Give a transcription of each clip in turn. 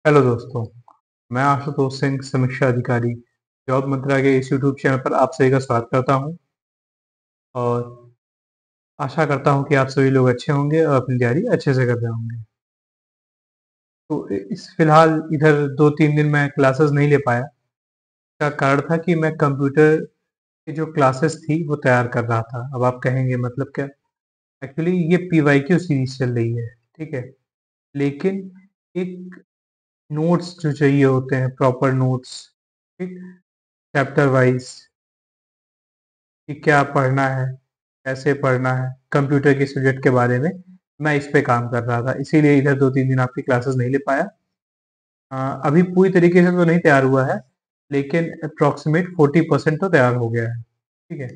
Hello दोस्तों, मैं आशुतोष सिंह समीक्षा अधिकारी जॉब मंत्रा के इस यूट्यूब चैनल पर आप सभी का स्वागत करता हूं और आशा करता हूं कि आप सभी लोग अच्छे होंगे और अपनी तैयारी अच्छे से कर रहे होंगे। तो इस फिलहाल इधर 2-3 दिन मैं क्लासेस नहीं ले पाया। इसका कारण था कि मैं कंप्यूटर की जो क्लासेस थी वो तैयार कर रहा था। अब आप कहेंगे मतलब क्या? एक्चुअली ये पीवाईक्यू सीरीज चल रही है, ठीक है? लेकिन एक नोट्स जो चाहिए होते हैं, प्रॉपर नोट्स, ठीक, चैप्टर वाइज, कि क्या पढ़ना है, कैसे पढ़ना है, कंप्यूटर के सब्जेक्ट के बारे में मैं इस पे काम कर रहा था। इसीलिए इधर 2-3 दिन आपकी क्लासेस नहीं ले पाया। अभी पूरी तरीके से तो नहीं तैयार हुआ है, लेकिन अप्रॉक्सीमेट 40% तो तैयार हो गया है, ठीक है?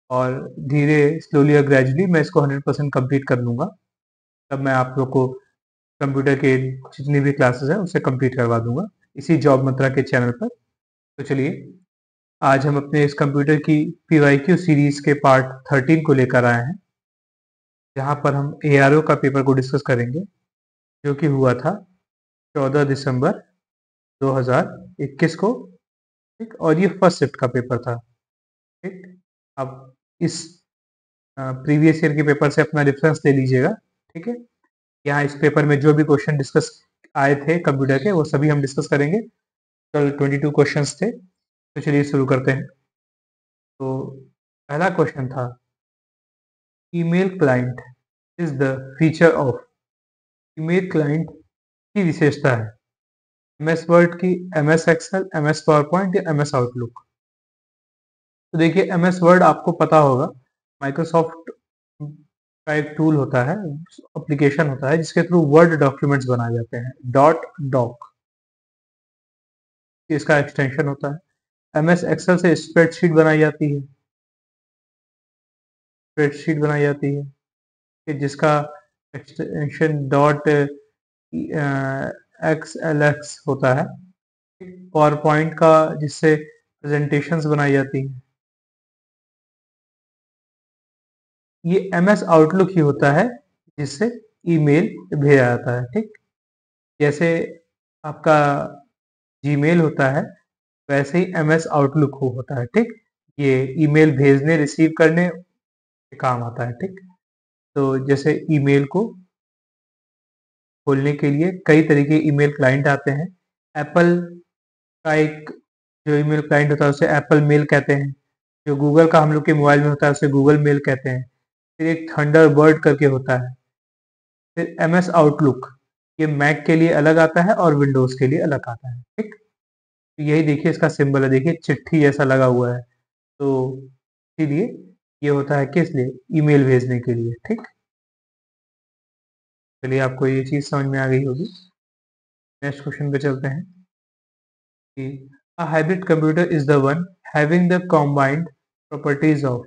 और धीरे स्लोली और ग्रेजुअली मैं इसको 100% कंप्लीट कर लूँगा। तब मैं आप लोग को कंप्यूटर के जितनी भी क्लासेस हैं, उसे कंप्लीट करवा दूँगा, इसी जॉब मंत्रा के चैनल पर। तो चलिए, आज हम अपने इस कंप्यूटर की पीवाईक्यू सीरीज के पार्ट 13 को लेकर आए हैं, जहाँ पर हम एआरओ का पेपर को डिस्कस करेंगे, जो कि हुआ था 14 दिसंबर 2021 को, ठीक? और ये फर्स्ट शिफ्ट का पेपर था, ठीक? अब इस प्रीवियस ईयर के पेपर से अपना रेफरेंस ले लीजिएगा, ठीक है? यहाँ इस पेपर में जो भी क्वेश्चन डिस्कस आए थे कंप्यूटर के, वो सभी हम डिस्कस करेंगे। कल 22 क्वेश्चंस थे, तो चलिए शुरू करते हैं। तो पहला क्वेश्चन था, email client is the feature of. Email client की विशेषता है एमएस वर्ड की, MS Excel, MS PowerPoint या एमएस आउटलुक। तो देखिए, एमएस वर्ड आपको पता होगा, माइक्रोसॉफ्ट का एक टूल होता है, एप्लीकेशन होता है, जिसके थ्रू वर्ड डॉक्यूमेंट्स बनाए जाते हैं। डॉट डॉक इसका एक्सटेंशन होता है। एमएस एक्सेल से स्प्रेडशीट बनाई जाती है, स्प्रेडशीट बनाई जाती है कि जिसका एक्सटेंशन डॉट एक्सएलएक्स होता है। पावर पॉइंट का, जिससे प्रेजेंटेशंस बनाई जाती हैं, ये एमएस आउटलुक ही होता है, जिससे ईमेल भेजा जाता है, ठीक? जैसे आपका जीमेल होता है, वैसे ही एमएस आउटलुक हो होता है, ठीक? ये ईमेल भेजने रिसीव करने के काम आता है, ठीक? तो जैसे ईमेल को खोलने के लिए कई तरीके ईमेल क्लाइंट आते हैं। एप्पल का एक जो ईमेल क्लाइंट होता है उसे एप्पल मेल कहते हैं। जो गूगल का हम लोग के मोबाइल में होता है उसे गूगल मेल कहते हैं। फिर एक थंडरबर्ड करके होता है। फिर एमएस आउटलुक, ये मैक के लिए अलग आता है और विंडोज के लिए अलग आता है, ठीक? तो यही देखिए, इसका सिंबल है, देखिए चिट्ठी जैसा लगा हुआ है। तो इसीलिए ये होता है किस लिए? ईमेल भेजने के लिए, ठीक? चलिए, आपको ये चीज समझ में आ गई होगी। नेक्स्ट क्वेश्चन पे चलते हैं कि a hybrid computer is the one having the combined properties of.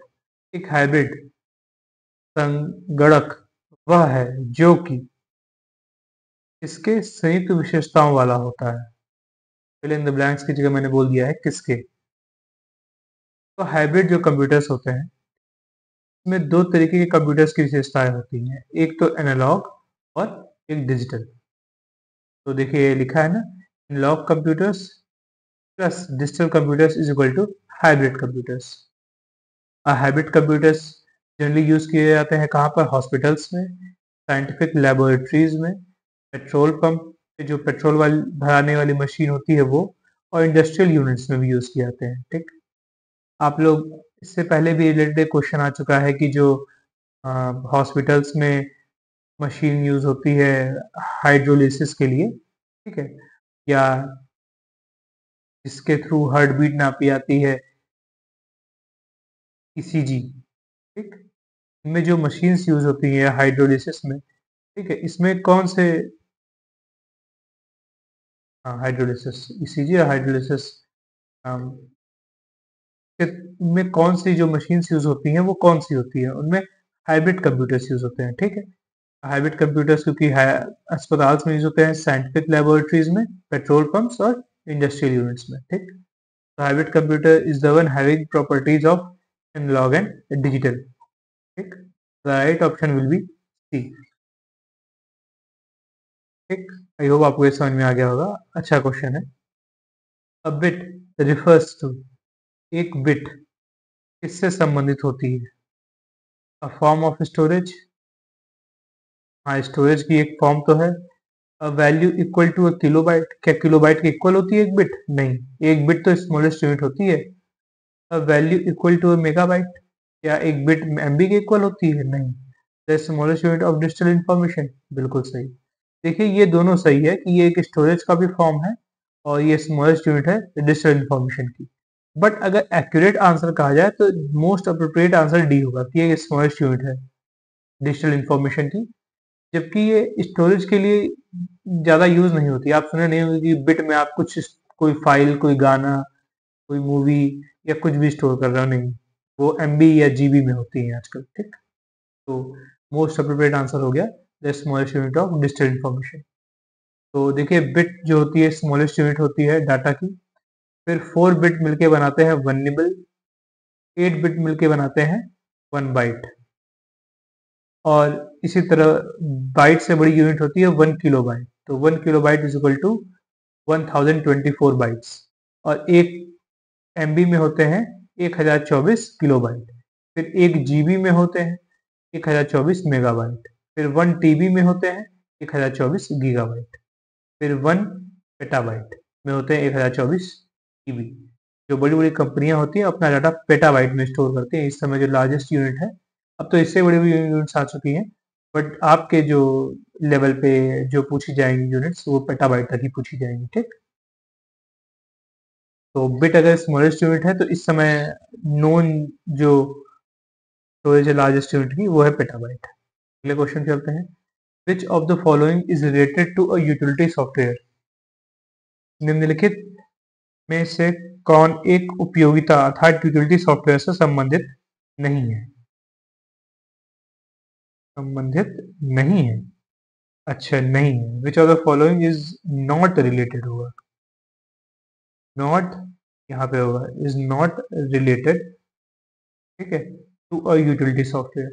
एक हाइब्रिड संगणक वह है जो कि इसके संयुक्त विशेषताओं वाला होता है। फिल इन द ब्लैंक्स की जगह मैंने बोल दिया है किसके। तो हाइब्रिड जो कंप्यूटर्स होते हैं, इसमें दो तरीके के कंप्यूटर्स की विशेषताएं होती हैं, एक तो एनालॉग और एक डिजिटल। तो देखिए, ये लिखा है ना, analogue computers plus digital computers is equal to hybrid computers. Hybrid computers generally use किए जाते हैं कहाँ पर? हॉस्पिटल्स में, साइंटिफिक लेबोरेटरीज में, पेट्रोल पंप पे जो पेट्रोल वाली भराने वाली मशीन होती है वो, और इंडस्ट्रियल यूनिट्स में भी यूज किए जाते हैं, ठीक? आप लोग, इससे पहले भी रिलेटेड क्वेश्चन आ चुका है कि जो हॉस्पिटल्स में मशीन यूज होती है हाइड्रोलिसिस के लिए, ठीक है, या जिसके थ्रू हार्ट बीट नापी जाती है, ईसीजी, ठीक? इनमें जो मशीन्स यूज होती हैं हाइड्रोलिसिस में, ठीक है, इसमें कौन से, हाँ, हाइड्रोलिसिस, ईसीजी या हाइड्रोलिसिस, में कौन सी जो मशीन्स यूज होती हैं वो कौन सी होती है? उनमें हाइब्रिड कंप्यूटर्स यूज होते हैं, ठीक है। हाइब्रिड कंप्यूटर्स क्योंकि अस्पताल में यूज होते हैं, साइंटिफिक लेबोरेटरीज में, पेट्रोल पंप्स और इंडस्ट्रियल यूनिट्स में, ठीक। तो hybrid computer is the one having properties of analog and digital, ठीक। The right option will be C, ठीक। आई होप आपको ये समझ में आ गया होगा। अच्छा क्वेश्चन है। अ बिट रिफर्स टू, एक बिट किससे संबंधित होती है? अ फॉर्म ऑफ स्टोरेज, हाँ स्टोरेज की एक फॉर्म तो है। A value equal to a kilobyte, क्या किलोबाइट की इक्वल होती है एक बिट? नहीं, एक बिट तो स्मॉलेस्ट यूनिट होती है। A value equal to a megabyte, क्या एक बिट एमबी के इक्वल होती है? नहीं। The smallest unit of digital information, बिल्कुल सही। देखिए ये दोनों सही है कि ये एक स्टोरेज का भी फॉर्म है और ये स्मॉलेस्ट यूनिट है डिजिटल इंफॉर्मेशन की। बट अगर एक्यूरेट आंसर कहा जाए तो मोस्ट अप्रोप्रिएट आंसर डी होगा कि ये स्मॉलेस्ट यूनिट है डिजिटल इंफॉर्मेशन की, जबकि ये स्टोरेज के लिए ज़्यादा यूज़ नहीं होती। आप सुने नहीं होंगे कि बिट में आप कुछ कोई फाइल, कोई गाना, कोई मूवी या कुछ भी स्टोर कर रहे हो, नहीं। वो एमबी या जीबी में होती है आजकल, ठीक। तो मोस्ट अप्रोप्रिएट आंसर हो गया the smallest unit of digital information. तो देखिए बिट जो होती है स्मॉलेस्ट यूनिट होती है डाटा की। फिर 4 बिट मिलके बनाते हैं 1 निबल, 8 बिट मिलके बनाते हैं 1 बाइट, और इसी तरह बाइट से बड़ी यूनिट होती है 1 किलोबाइट। तो 1 kilobyte is equal to 1024 bytes, और एक एमबी में होते हैं 1024 किलोबाइट। फिर एक जीबी में होते हैं 1024 मेगाबाइट। फिर 1 टीबी में होते हैं 1024 गीगाबाइट। फिर 1 पेटाबाइट में होते हैं 1024 टीबी। जो बड़ी बड़ी कंपनियां होती हैं अपना डाटा पेटाबाइट में स्टोर करते हैं। इस समय जो लार्जेस्ट यूनिट है, अब तो इससे बड़ी बड़ी यूनिट्स आ चुकी हैं, बट आपके जो लेवल पे जो पूछी जाएंगी यूनिट्स वो पेटाबाइट तक ही पूछी जाएंगी, ठीक। तो बिट अगर स्मॉलेस्ट यूनिट है तो इस समय नोन जो स्टोरेज है लार्जेस्ट यूनिट की वो है पेटाबाइट। अगले क्वेश्चन चलते हैं। Which of the following is related to a utility software? निम्नलिखित में से कौन एक उपयोगिता अर्थात यूटिलिटी सॉफ्टवेयर से संबंधित नहीं है? संबंधित नहीं है, अच्छा नहीं है। Which of the following is not related होगा, नॉट यहाँ पे होगा, इज नॉट रिलेटेड, ठीक है, to a utility software.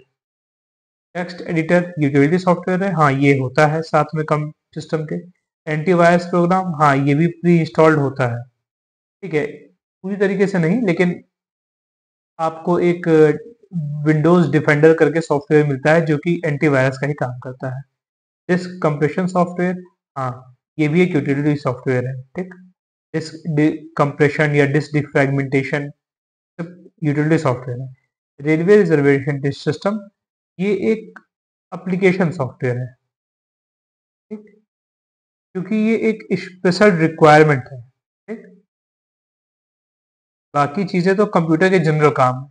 Text editor utility software है, हाँ ये होता है साथ में कम सिस्टम के। एंटीवायरस प्रोग्राम, हाँ ये भी प्री इंस्टॉल्ड होता है, ठीक है, पूरी तरीके से नहीं, लेकिन आपको एक विंडोज डिफेंडर करके सॉफ्टवेयर मिलता है जो कि एंटीवायरस का ही काम करता है। डिस्क कंप्रेशन सॉफ्टवेयर, हाँ ये भी एक यूटिलिटी सॉफ्टवेयर है, ठीक। डिस्क कंप्रेशन या डिस्क डिफ्रैगमेंटेशन सब यूटिलिटी सॉफ्टवेयर है। रेलवे रिजर्वेशन सिस्टम, ये एक एप्लीकेशन सॉफ्टवेयर है, ठीक, क्योंकि ये एक स्पेशल रिक्वायरमेंट है, ठीक। बाकी चीजें तो कंप्यूटर के जनरल काम है,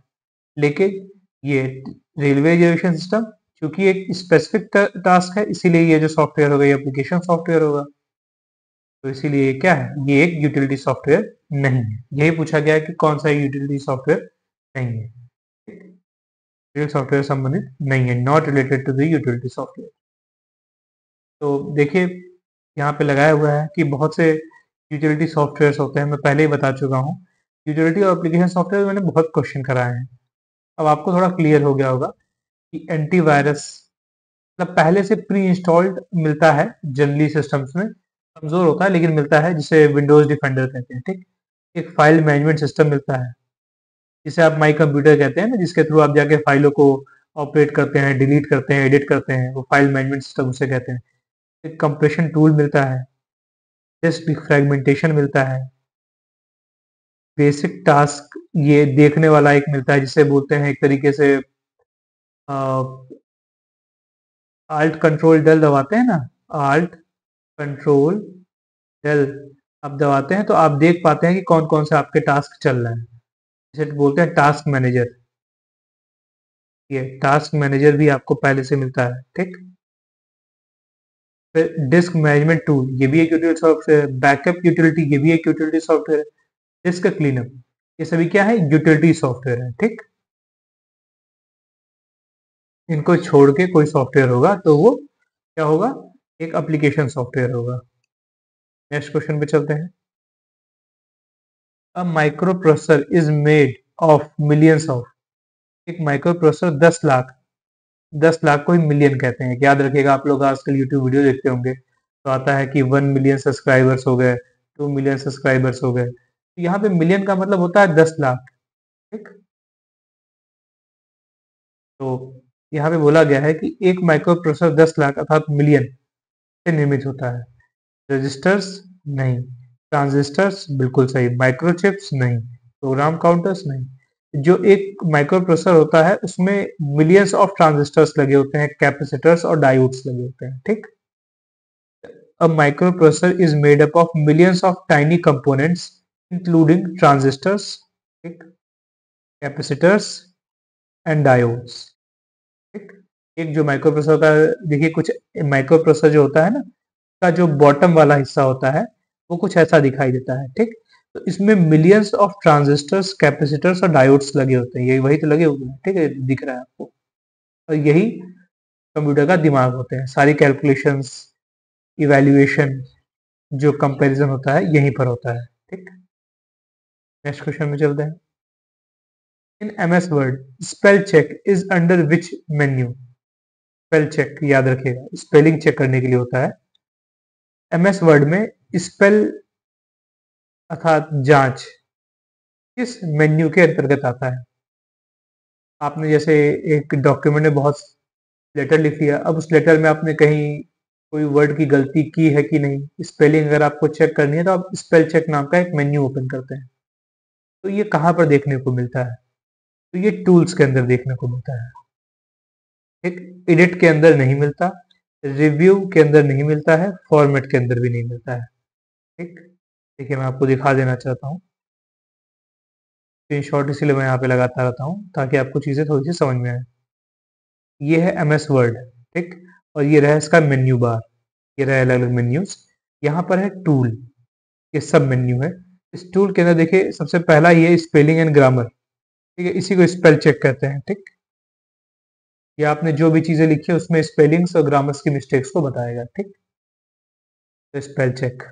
लेकिन ये रेलवे रिजर्वेशन सिस्टम क्योंकि एक स्पेसिफिक टास्क है, इसीलिए ये जो सॉफ्टवेयर होगा ये एप्लीकेशन सॉफ्टवेयर होगा। तो इसीलिए ये क्या है, ये एक यूटिलिटी सॉफ्टवेयर नहीं है। यही पूछा गया है कि कौन सा यूटिलिटी सॉफ्टवेयर नहीं है, यूटिलिटी सॉफ्टवेयर संबंधित नहीं है, not related to the utility software. तो देखिए यहाँ पे लगाया हुआ है कि बहुत से यूटिलिटी सॉफ्टवेयर होते हैं, मैं पहले ही बता चुका हूँ। यूटिलिटी और एप्लीकेशन सॉफ्टवेयर मैंने बहुत क्वेश्चन कराए हैं। अब आपको थोड़ा क्लियर हो गया होगा कि एंटीवायरस मतलब पहले से प्री इंस्टॉल्ड मिलता है जनरली सिस्टम्स में, कमजोर होता है लेकिन मिलता है, जिसे विंडोज डिफेंडर कहते हैं, ठीक। एक फाइल मैनेजमेंट सिस्टम मिलता है जिसे आप माई कंप्यूटर कहते हैं ना, जिसके थ्रू आप जाके फाइलों को ऑपरेट करते हैं, डिलीट करते हैं, एडिट करते हैं, वो फाइल मैनेजमेंट सिस्टम उसे कहते हैं। एक कंप्रेशन टूल मिलता है, डिस्क फ्रेगमेंटेशन मिलता है, बेसिक टास्क ये देखने वाला एक मिलता है जिसे बोलते हैं एक तरीके से आल्ट कंट्रोल डेल दबाते हैं ना, आल्ट कंट्रोल डेल आप दबाते हैं तो आप देख पाते हैं कि कौन कौन से आपके टास्क चल रहे हैं, जिसे बोलते हैं टास्क मैनेजर। ये टास्क मैनेजर भी आपको पहले से मिलता है, ठीक। फिर डिस्क मैनेजमेंट टूल, ये भी एक यूटिलिटी सॉफ्टवेयर है। बैकअप यूटिलिटी, ये भी एक यूटिलिटी सॉफ्टवेयर है। डिस्क क्लीनअप, ये सभी क्या है, यूटिलिटी सॉफ्टवेयर है, ठीक। इनको छोड़ के कोई सॉफ्टवेयर होगा तो वो क्या होगा, एक एप्लीकेशन सॉफ्टवेयर होगा। नेक्स्ट क्वेश्चन पे चलते हैं। A micro processor is made of millions of, एक माइक्रो प्रोसेसर 10 लाख को ही मिलियन कहते हैं। याद रखिएगा, आप लोग आजकल यूट्यूब वीडियो देखते होंगे तो आता है कि 1 मिलियन सब्सक्राइबर्स हो गए, 2 मिलियन सब्सक्राइबर्स हो गए। तो यहाँ पे मिलियन का मतलब होता है 10 लाख, ठीक? तो यहाँ पे बोला गया है कि एक माइक्रो प्रोसेसर 10 लाख अर्थात मिलियन से निर्मित होता है। रजिस्टर्स नहीं, ट्रांजिस्टर्स बिल्कुल सही, माइक्रोचिप्स नहीं, प्रोग्राम काउंटर्स नहीं। जो एक माइक्रो प्रोसेसर होता है उसमें मिलियंस ऑफ ट्रांजिस्टर्स लगे होते हैं, कैपेसिटर्स और डायोड्स लगे होते हैं, ठीक? A microprocessor is made up of millions of tiny components, including transistors, ठीक, capacitors and diodes. ठीक, एक जो माइक्रो प्रोसेसर होता है, देखिए कुछ माइक्रो प्रोसेसर जो होता है ना, का जो बॉटम वाला हिस्सा होता है वो कुछ ऐसा दिखाई देता है, ठीक? तो इसमें मिलियंस ऑफ ट्रांजिस्टर्स, कैपेसिटर्स और डायोड्स लगे होते हैं, यही वही तो लगे हुए हैं, ठीक है, दिख रहा है आपको। और यही कंप्यूटर का दिमाग होते हैं, सारी कैलकुलेशंस, इवैल्यूएशन, जो कंपैरिजन होता है यहीं पर होता है, ठीक? नेक्स्ट क्वेश्चन में चलते हैं। In MS Word spell check is under which menu? Spell check याद रखिएगा, स्पेलिंग चेक करने के लिए होता है। एमएस वर्ड में स्पेल अर्थात जांच किस मेन्यू के अंतर्गत आता है? आपने जैसे एक डॉक्यूमेंट में बहुत लेटर लिख लिया, अब उस लेटर में आपने कहीं कोई वर्ड की गलती की है कि नहीं, स्पेलिंग अगर आपको चेक करनी है तो आप स्पेल चेक नाम का एक मेन्यू ओपन करते हैं। तो ये कहाँ पर देखने को मिलता है? तो ये टूल्स के अंदर देखने को मिलता है, ठीक? एडिट के अंदर नहीं मिलता, रिव्यू के अंदर नहीं मिलता है, फॉर्मेट के अंदर भी नहीं मिलता है, ठीक? देखिए मैं आपको दिखा देना चाहता हूँ, स्क्रीनशॉट इसीलिए मैं यहाँ पे लगाता रहता हूँ ताकि आपको चीज़ें थोड़ी सी समझ में आए। ये है एमएस वर्ड, ठीक? और ये रहा इसका मेन्यू बार, ये रहे अलग अलग मेन्यूज। यहाँ पर है टूल, ये सब मेन्यू है। इस टूल के अंदर देखिए सबसे पहला ये स्पेलिंग एंड ग्रामर, ठीक है, इसी को स्पेल चेक कहते हैं, ठीक? ये आपने जो भी चीजें लिखी है उसमें स्पेलिंग्स और ग्रामर्स की मिस्टेक्स को बताएगा, ठीक? तो स्पेल चेक।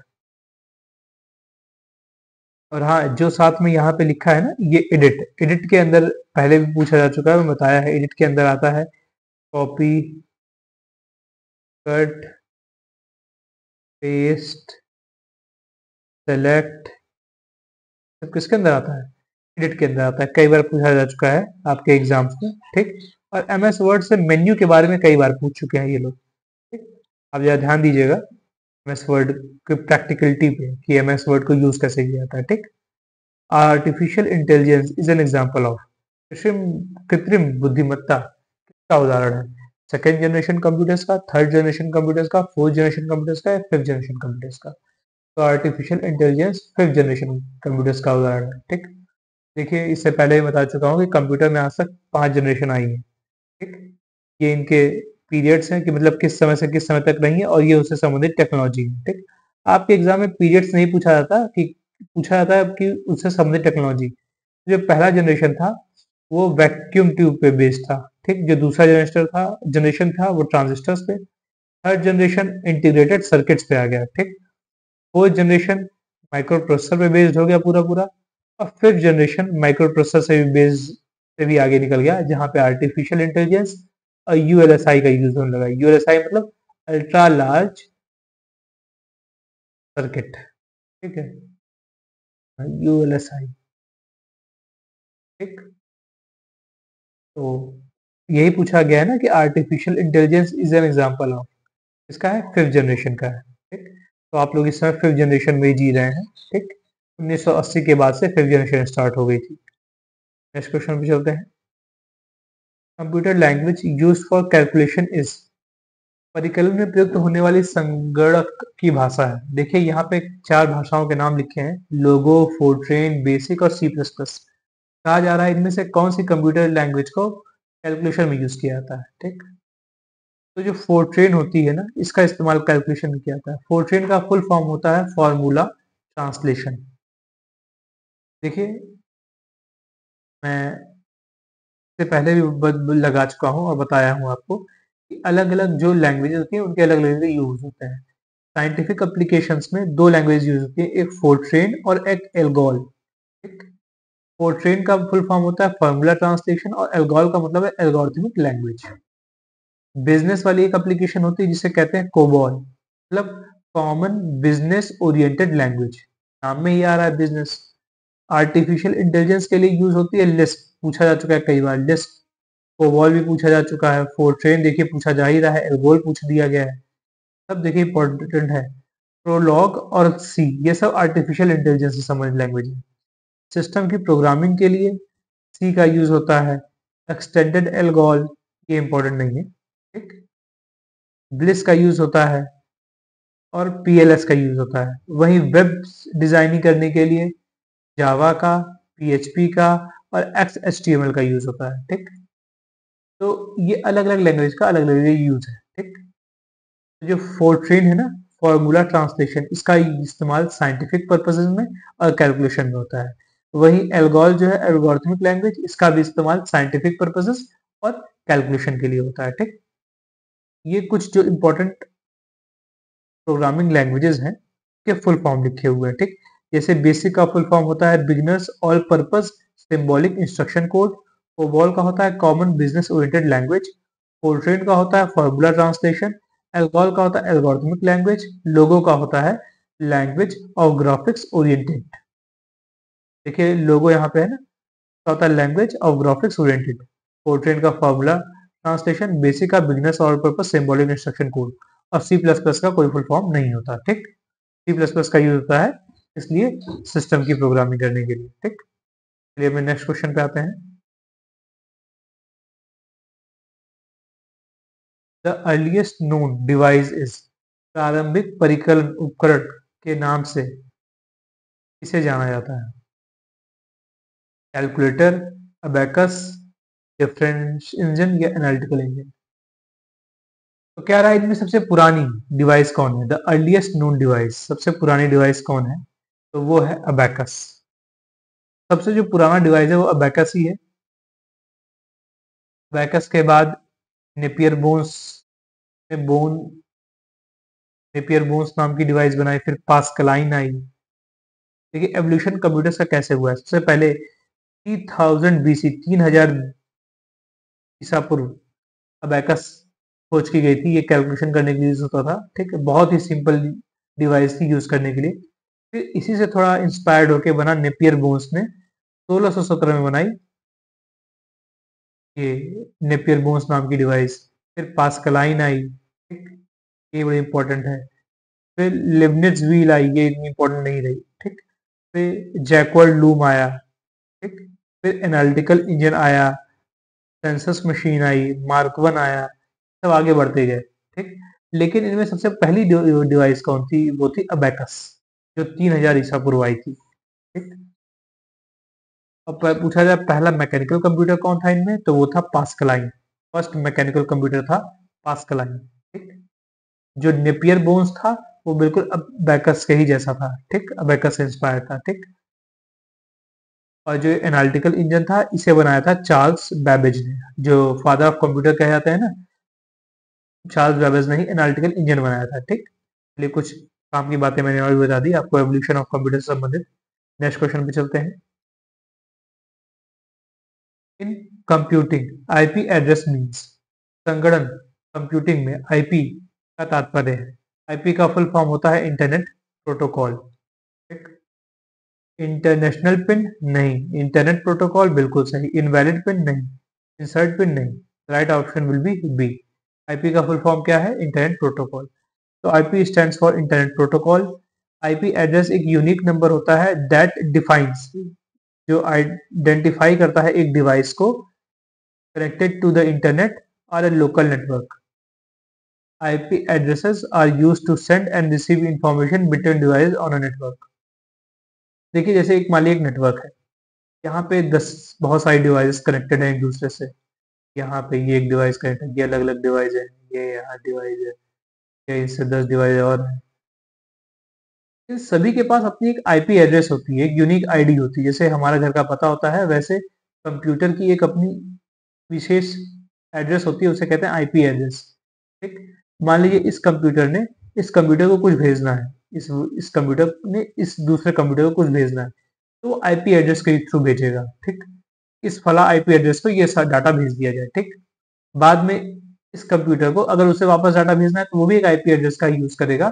और हाँ, जो साथ में यहाँ पे लिखा है ना, ये एडिट, एडिट के अंदर पहले भी पूछा जा चुका है, मैं बताया है, एडिट के अंदर आता है कॉपी, कट, पेस्ट, सेलेक्ट, सब किसके अंदर आता है? एडिट के अंदर आता है। कई बार पूछा जा चुका है आपके एग्जाम्स में, ठीक? और एमएस वर्ड से मेन्यू के बारे में कई बार पूछ चुके हैं ये लोग, ठीक? आप जरा ध्यान दीजिएगा एमएस वर्ड की प्रैक्टिकलिटी पे कि एमएस वर्ड को यूज कैसे किया जाता है, ठीक? Artificial intelligence is an example of, कृत्रिम कृत्रिम बुद्धिमत्ता का उदाहरण है? सेकेंड जनरेशन कंप्यूटर्स का, थर्ड जनरेशन कंप्यूटर्स का, फोर्थ जनरेशन कंप्यूटर्स का या फिफ्थ जनरेशन कंप्यूटर्स का? तो artificial intelligence fifth generation computers का उदाहरण है, ठीक? देखिए इससे पहले ही बता चुका हूँ कि कंप्यूटर में आज तक 5 जनरेशन आई है, ठीक? ये इनके पीरियड्स हैं कि मतलब किस समय से किस समय तक रही है और ये उससे संबंधित टेक्नोलॉजी है, ठीक? आपके एग्जाम में पीरियड्स नहीं पूछा जाता, कि पूछा जाता है कि उससे संबंधित टेक्नोलॉजी। जो पहला जनरेशन था वो वैक्यूम ट्यूब पे बेस्ड था, ठीक? जो दूसरा जनरेशन था वो ट्रांजिस्टर्स पे। थर्ड जनरेशन इंटीग्रेटेड सर्किट्स पे आ गया, ठीक? फोर्थ जनरेशन माइक्रो प्रोसेसर पे बेस्ड हो गया पूरा पूरा। और फिफ्थ जनरेशन माइक्रो प्रोसेसर से भी आगे निकल गया, जहाँ पे आर्टिफिशियल इंटेलिजेंस और यूएलएसआई का यूज होने लगा। यूएलएसआई मतलब अल्ट्रा लार्ज सर्किट, ठीक है, यूएलएसआई, ठीक? तो यही पूछा गया है ना कि artificial intelligence is an example of, इसका है फिफ्थ जनरेशन का है, ठीक? तो आप लोग इस समय फिफ्थ जनरेशन में ही जी रहे हैं, ठीक? 1980 के बाद से फिफ्थ जनरेशन स्टार्ट हो गई थी। नेक्स्ट क्वेश्चन पे चलते हैं। Computer language used for calculation is, परिकलन में प्रयुक्त होने वाली संगणक की भाषा है। देखिए यहाँ पे 4 भाषाओं के नाम लिखे हैं, लोगो, फोर्ट्रेन, बेसिक और सी प्लस प्लस। कहा जा रहा है इनमें से कौन सी कंप्यूटर लैंग्वेज को कैलकुलेशन में यूज किया जाता है, ठीक? तो जो फोर्ट्रेन होती है ना, इसका इस्तेमाल कैलकुलेशन में किया जाता है। फोर्ट्रेन का फुल फॉर्म होता है फॉर्मूला ट्रांसलेशन। देखिए मैं से पहले भी लगा चुका हूँ और बताया हूँ आपको कि अलग अलग जो लैंग्वेजेस होती हैं उनके अलग अलग यूज होते हैं। साइंटिफिक एप्लीकेशंस में 2 लैंग्वेज यूज होती है, एक फोर्ट्रेन और एक एल्गोल, ठीक? फोर्ट्रेन का फुल फॉर्म होता है फॉर्मूला ट्रांसलेशन और एल्गोल का मतलब है एल्गोरिथमिक लैंग्वेज। बिजनेस वाली एक एप्लीकेशन होती है जिसे कहते हैं कोबॉल, मतलब कॉमन बिजनेस ओरिएंटेड लैंग्वेज, नाम में ही आ रहा है बिजनेस। आर्टिफिशियल इंटेलिजेंस के लिए यूज होती है लिस्प, पूछा जा चुका है कई बार लिस्प। कोबॉल भी पूछा जा चुका है, फोर्ट्रेन देखिए पूछा जा ही रहा है, एल्गोल पूछ दिया गया है, सब देखिए इंपॉर्टेंट है। प्रोलॉग और सी ये सब आर्टिफिशियल इंटेलिजेंस से संबंधित लैंग्वेज है। सिस्टम की प्रोग्रामिंग के लिए सी का यूज होता है। एक्सटेंडेड एल्गोल ये इंपॉर्टेंट नहीं है, ठीक। ब्लिस का यूज होता है और पीएलएस का यूज होता है। वहीं वेब डिजाइनिंग करने के लिए जावा का, पीएचपी का और एक्सएचटीएमएल का यूज होता है, ठीक। तो ये अलग अलग लैंग्वेज का अलग अलग यूज है, ठीक। तो जो फोर्ट्रेन है ना, फॉर्मूला ट्रांसलेशन, इसका इस्तेमाल साइंटिफिक पर्पसेस में और कैलकुलेशन में होता है। वही एल्गोल जो है एल्गोरिथमिक लैंग्वेज, इसका भी इस्तेमाल साइंटिफिक पर्पसेस और कैलकुलेशन के लिए होता है, ठीक। ये कुछ जो इंपॉर्टेंट प्रोग्रामिंग लैंग्वेजेस हैं के फुल फॉर्म लिखे हुए हैं, ठीक। जैसे बेसिक का फुल फॉर्म होता है beginners all purpose symbolic instruction code. COBOL का होता है common business oriented language. Fortran का होता है फॉर्मूला ट्रांसलेशन। एल्गोल का होता है एल्गोरिथमिक लैंग्वेज। लोगो का होता है लैंग्वेज ऑफ ग्राफिक्स ओरिएंटेड। देखिए लोगो यहाँ पे है ना, का होता है language of graphics oriented. Fortran का फॉर्मूला ट्रांसलेशन। बेसिक का beginners all purpose symbolic instruction code. और सी प्लस प्लस का कोई फुल फॉर्म नहीं होता, ठीक। सी प्लस प्लस का यूज होता है इसलिए सिस्टम की प्रोग्रामिंग करने के लिए, ठीक। चलिए अपने नेक्स्ट क्वेश्चन पे आते हैं। The earliest known device is, प्रारंभिक परिकलन उपकरण के नाम से किसे जाना जाता है? कैलकुलेटर, अबेकस, डिफरेंस इंजन या एनालिटिकल इंजन। तो क्या रहा है इनमें सबसे पुरानी डिवाइस कौन है? द अर्लीस्ट नोन डिवाइस, सबसे पुरानी डिवाइस कौन है? तो वो है अबेकस। सबसे जो पुराना डिवाइस है वो अबेकस ही है। अबेकस के बाद नेपियर बोन्स ने बोन नेपियर बोन्स नाम की डिवाइस बनाई, फिर पास्कलाइन आई। देखिए एवोल्यूशन कंप्यूटर्स का कैसे हुआ है। सबसे पहले 3000 बीसी, 3000 ईसा पूर्व अबेकस खोज की गई थी। ये कैलकुलेशन करने के लिए यूज होता था, ठीक है। बहुत ही सिंपल डिवाइस थी यूज करने के लिए। फिर इसी से थोड़ा इंस्पायर्ड होके बना नेपियर बोन्स ने 1617 में बनाई ये नेपियर बोन्स नाम की डिवाइस। फिर पास्कलाइन आई, ठीक, ये बड़ी इंपॉर्टेंट है। फिर लिबनिट्ज व्हील आई, ये इतनी इंपॉर्टेंट नहीं रही, ठीक। फिर जैकवर्ड लूम आया, ठीक। फिर एनालिटिकल इंजन आया, सेंसस मशीन आई, मार्क वन आया, सब आगे बढ़ते गए, ठीक। लेकिन इनमें सबसे पहली डिवाइस कौन थी? वो थी अबेकस, जो 3000 ईसा पूर्व आई थी, ठीक। अब पूछा जाए पहला मैकेनिकल कंप्यूटर कौन था इनमें, तो वो था पास्कलाइन। फर्स्ट मैकेनिकल कंप्यूटर था पास्कलाइन, ठीक। जो नेपियर बोन्स था वो बिल्कुल अबेकस के ही जैसा था, ठीक, अबेकस से इंस्पायर था, ठीक। और जो एनालिटिकल इंजन था इसे बनाया था चार्ल्स बैबेज ने, जो फादर ऑफ कंप्यूटर कहे जाते हैं ना, चार्ल्स बैबेज ने ही एनालिटिकल इंजन बनाया था, ठीक। चलिए कुछ काम की बातें मैंने और भी बता दी आपको एवोल्यूशन ऑफ कंप्यूटर से संबंधित। नेक्स्ट क्वेश्चन पे चलते हैं। In computing IP address means, संगणन कंप्यूटिंग में आईपी का तात्पर्य है। आईपी का फुल फॉर्म होता है इंटरनेट प्रोटोकॉल, ठीक। इंटरनेशनल पिन नहीं, इंटरनेट प्रोटोकॉल बिल्कुल सही। इनवैलिड पिन नहीं, इंसर्ट पिन नहीं। Right option will be B. IP का फुल फॉर्म क्या है? Internet protocol. तो IP stands for internet protocol. IP address एक यूनिक नंबर होता है दैट डिफाइंस, जो आइडेंटिफाई करता है एक डिवाइस को connected to the internet or a local network. IP addresses are used to send and receive information between devices on a network. देखिए जैसे एक मान लीजिए एक नेटवर्क है, यहाँ पे 10 बहुत सारी डिवाइसेस कनेक्टेड हैं एक दूसरे से। यहाँ पे ये एक डिवाइस कनेक्ट है, ये अलग अलग डिवाइस है, ये यहाँ डिवाइस है, ये इससे 10 डिवाइस और है। इन सभी के पास अपनी एक आईपी एड्रेस होती है, एक यूनिक आईडी होती है। जैसे हमारा घर का पता होता है, वैसे कंप्यूटर की एक अपनी विशेष एड्रेस होती है, उसे कहते हैं आईपी एड्रेस, ठीक। मान लीजिए इस कंप्यूटर को कुछ भेजना है, इस कंप्यूटर ने इस दूसरे कंप्यूटर को कुछ भेजना है, तो आईपी एड्रेस के थ्रू भेजेगा, ठीक। इस फला आईपी एड्रेस को ये डाटा भेज दिया जाए, ठीक। बाद में इस कंप्यूटर को अगर उसे वापस डाटा भेजना है तो वो भी एक आईपी एड्रेस का यूज करेगा,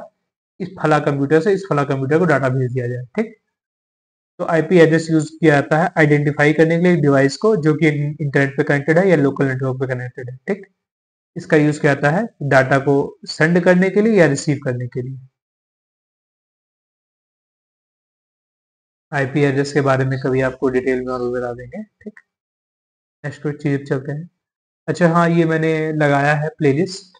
इस फला कंप्यूटर से इस फला कंप्यूटर को डाटा भेज दिया जाए। ठीक, तो आईपी एड्रेस यूज किया जाता है आइडेंटिफाई करने के लिए डिवाइस को जो कि इंटरनेट पे कनेक्टेड है या लोकल नेटवर्क पे कनेक्टेड है। ठीक, इसका यूज किया जाता है डाटा को सेंड करने के लिए या रिसीव करने के लिए। आईपी एड्रेस के बारे में कभी आपको डिटेल में और बता देंगे। ठीक, नेक्स्ट चीज चलते हैं। अच्छा हाँ, ये मैंने लगाया है प्लेलिस्ट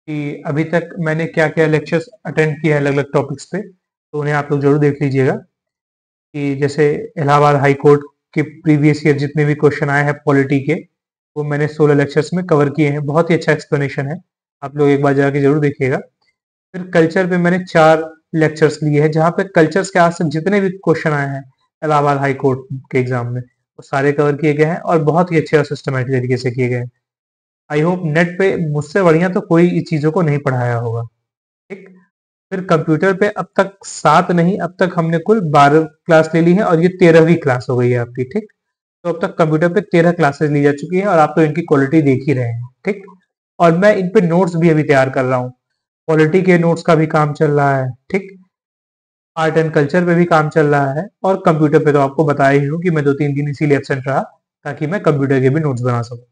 कि अभी तक मैंने क्या क्या लेक्चर्स अटेंड किए हैं अलग अलग टॉपिक्स पे, तो उन्हें आप लोग जरूर देख लीजिएगा। कि जैसे इलाहाबाद हाई कोर्ट के प्रीवियस ईयर जितने भी क्वेश्चन आए हैं पॉलिटी के, वो मैंने 16 लेक्चर्स में कवर किए हैं। बहुत ही अच्छा एक्सप्लेनेशन है, आप लोग एक बार जाके जरूर देखिएगा। फिर कल्चर पे मैंने 4 लेक्चर्स लिए हैं जहाँ पे कल्चर्स के आज तक जितने भी क्वेश्चन आए हैं इलाहाबाद हाई कोर्ट के एग्जाम में, वो सारे कवर किए गए हैं और बहुत ही अच्छे और सिस्टमेटिक तरीके से किए गए हैं। आई होप नेट पे मुझसे बढ़िया तो कोई इस चीजों को नहीं पढ़ाया होगा। ठीक, फिर कंप्यूटर पे अब तक 7 नहीं, अब तक हमने कुल 12 क्लास ले ली है और ये 13वीं क्लास हो गई है आपकी। ठीक, तो अब तक कंप्यूटर पे 13 क्लासेस ली जा चुकी है और आप तो इनकी क्वालिटी देख ही रहे हैं। ठीक, और मैं इन पे नोट्स भी अभी तैयार कर रहा हूँ, पॉलिटी के नोट्स का भी काम चल रहा है। ठीक, आर्ट एंड कल्चर पे भी काम चल रहा है और कंप्यूटर पे तो आपको बताया ही हूँ कि मैं 2-3 दिन इसीलिए एब्सेंट रहा ताकि मैं कंप्यूटर के भी नोट्स बना सकूँ।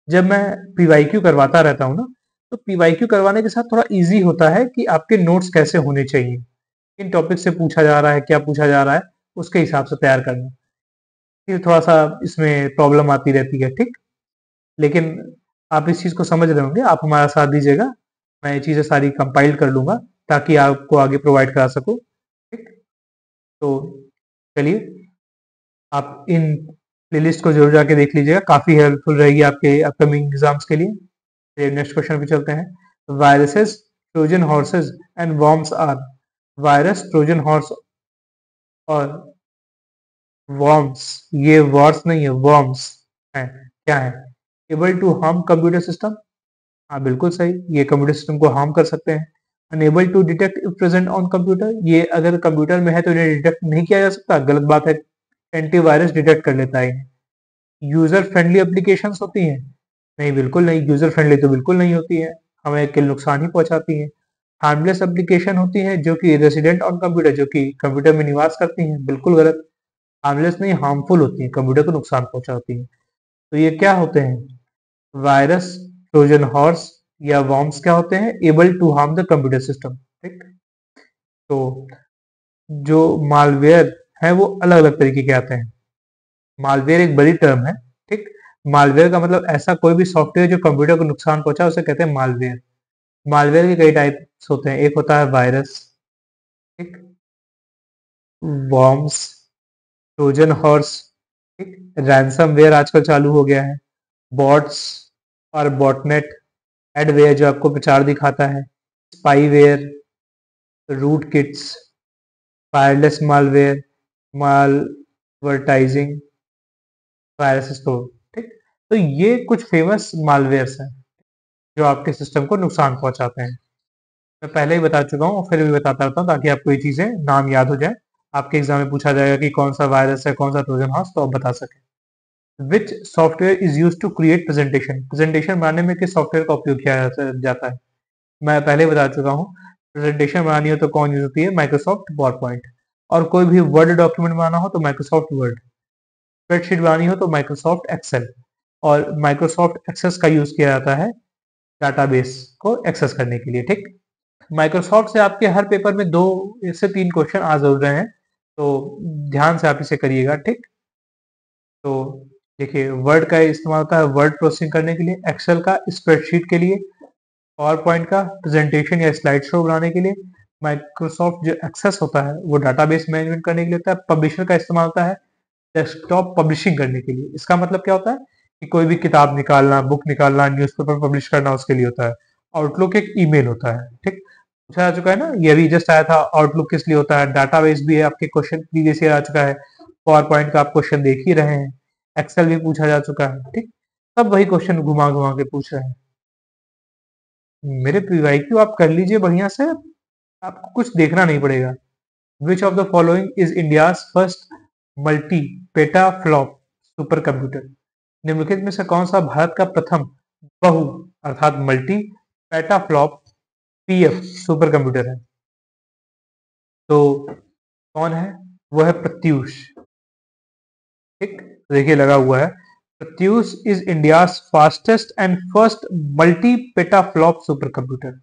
जब मैं पीवाईक्यू करवाता रहता हूँ ना, तो पीवाईक्यू करवाने के साथ थोड़ा इजी होता है कि आपके नोट्स कैसे होने चाहिए, किन टॉपिक से पूछा जा रहा है, क्या पूछा जा रहा है, उसके हिसाब से तैयार करना। फिर थोड़ा सा इसमें प्रॉब्लम आती रहती है। ठीक, लेकिन आप इस चीज को समझ रहे होंगे, आप हमारा साथ दीजिएगा, मैं ये चीजें सारी कंपाइल कर लूंगा ताकि आपको आगे प्रोवाइड करा सकूं। ठीक, तो चलिए आप इन प्लेलिस्ट को जरूर जाके देख लीजिएगा, काफी हेल्पफुल रहेगी आपके अपकमिंग एग्जाम्स के लिए। नेक्स्ट क्वेश्चन पे चलते हैं। Viruses, Trojan horses and worms are. Virus, Trojan horse और वॉर्म्स, ये वॉर्स नहीं है, वॉर्म्स है। क्या है? Able to harm computer system. हाँ बिल्कुल सही, ये कंप्यूटर सिस्टम को हार्म कर सकते हैं। Unable to detect if present on computer, ये अगर कंप्यूटर में है तो इन्हें डिटेक्ट नहीं किया जा सकता, गलत बात है। एंटीवायरस डिटेक्ट कर लेता है इन्हें। यूजर फ्रेंडली एप्लीकेशंस होती हैं? नहीं, बिल्कुल नहीं, यूजर फ्रेंडली तो बिल्कुल नहीं होती है, हमें के नुकसान ही पहुंचाती हैं। हार्मलेस एप्लीकेशन होती हैं जो कि रेसिडेंट ऑन कंप्यूटर, जो कि कंप्यूटर में निवास करती हैं, बिल्कुल गलत। हार्मलेस नहीं, हार्मफुल होती हैं, कंप्यूटर को नुकसान पहुंचाती हैं। तो ये क्या होते हैं? वायरस, ट्रोजन हॉर्स या वॉर्म्स क्या होते हैं? Able to harm the computer system. ठीक, तो जो मालवेयर है वो अलग अलग तरीके के आते हैं। मालवेयर एक बड़ी टर्म है। ठीक, मालवेयर का मतलब ऐसा कोई भी सॉफ्टवेयर जो कंप्यूटर को नुकसान पहुंचा उसे कहते हैं मालवेयर। मालवेयर के कई टाइप्स होते हैं, एक होता है वायरस, ठीक, वॉर्म्स, ट्रोजन हॉर्स, ठीक, रैंसमवेयर आजकल चालू हो गया है, बॉट्स और बॉटनेट, एडवेयर जो आपको प्रचार दिखाता है, spyware, rootkits, wireless malware, malvertising, virus store. ठीक, तो ये कुछ फेमस मालवेयर्स हैं जो आपके सिस्टम को नुकसान पहुंचाते हैं। मैं पहले ही बता चुका हूँ, फिर भी बताता रहता हूँ ताकि आपको ये चीजें नाम याद हो जाए। आपके एग्जाम में पूछा जाएगा कि कौन सा वायरस है, कौन सा ट्रोजन हॉर्स, तो आप बता सकें। Which software is use to create presentation. Presentation बनाने में किस सॉफ्टवेयर का उपयोग किया जाता है? मैं पहले ही बता चुका हूँ, प्रेजेंटेशन बनानी हो तो कौन यूज होती है? Microsoft power point. और कोई भी वर्ड डॉक्यूमेंट बनाना हो तो माइक्रोसॉफ्ट वर्ड। स्प्रेडशीट बनानी हो तो माइक्रोसॉफ्ट एक्सेल। और माइक्रोसॉफ्ट एक्सेस का यूज किया जाता है डाटाबेस को एक्सेस करने के लिए। ठीक, माइक्रोसॉफ्ट से आपके हर पेपर में 2 से 3 क्वेश्चन आ जरूर रहे हैं, तो ध्यान से आप इसे करिएगा। ठीक, तो देखिए, वर्ड का इस्तेमाल होता है वर्ड प्रोसेसिंग करने के लिए, एक्सेल का स्प्रेडशीट के लिए, पावर पॉइंट का प्रेजेंटेशन या स्लाइड शो बनाने के लिए, माइक्रोसॉफ्ट जो एक्सेस होता है वो डाटाबेस मैनेजमेंट करने के लिए होता है, पब्लिशर का इस्तेमाल होता है डेस्कटॉप पब्लिशिंग करने के लिए। इसका मतलब क्या होता है कि कोई भी किताब निकालना, बुक निकालना, न्यूज़पेपर पब्लिश करना, उसके लिए होता है। आउटलुक एक ईमेल होता है। ठीक, पूछा जा चुका है ना, ये अभी जस्ट आया था, आउटलुक किस लिए होता है। डाटाबेस भी है, आपके क्वेश्चन प्रीवियस ईयर आ चुका है। पावर पॉइंट का आप क्वेश्चन देख ही रहे हैं। एक्सेल भी पूछा जा चुका है। ठीक, सब वही क्वेश्चन घुमा घुमा के पूछ रहे हैं। मेरे पीवाईक्यू आप कर लीजिए बढ़िया से, आपको कुछ देखना नहीं पड़ेगा। विच of the following is India's first multi PETA flop super computer. निम्नलिखित में से कौन सा भारत का प्रथम बहु अर्थात multi PETA flop PF super computer है? तो कौन है? वो है प्रत्यूष। ठीक, देखिए लगा हुआ है, Pratyush is India's fastest and first multi petaflop super computer.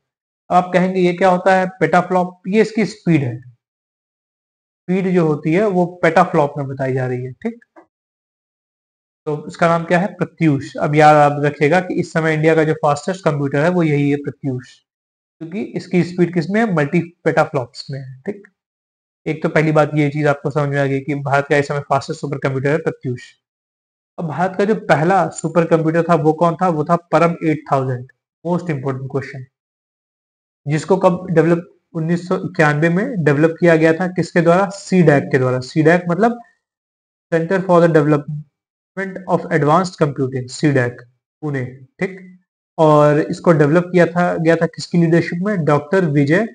आप कहेंगे ये क्या होता है पेटाफ्लॉप? ये इसकी स्पीड है, स्पीड जो होती है वो पेटाफ्लॉप में बताई जा रही है। ठीक, तो इसका नाम क्या है? प्रत्यूष। अब याद आप रखिएगा कि इस समय इंडिया का जो फास्टेस्ट कंप्यूटर है वो यही है, प्रत्यूष, क्योंकि इसकी स्पीड किसमें है? मल्टी पेटाफ्लॉप्स में है। ठीक, एक तो पहली बात ये चीज आपको समझ में आ गई कि भारत का इस समय फास्टेस्ट सुपर कंप्यूटर है प्रत्यूष। अब भारत का जो पहला सुपर कंप्यूटर था वो कौन था? वो था परम 8000। मोस्ट इंपोर्टेंट क्वेश्चन, जिसको कब डेवलप? 1991 में डेवलप किया गया था। किसके द्वारा? सीडैक के द्वारा। सीडैक मतलब centre for the development of advanced computing, CDAC, Pune. ठीक, और इसको डेवलप किया था गया था किसकी लीडरशिप में? डॉक्टर विजय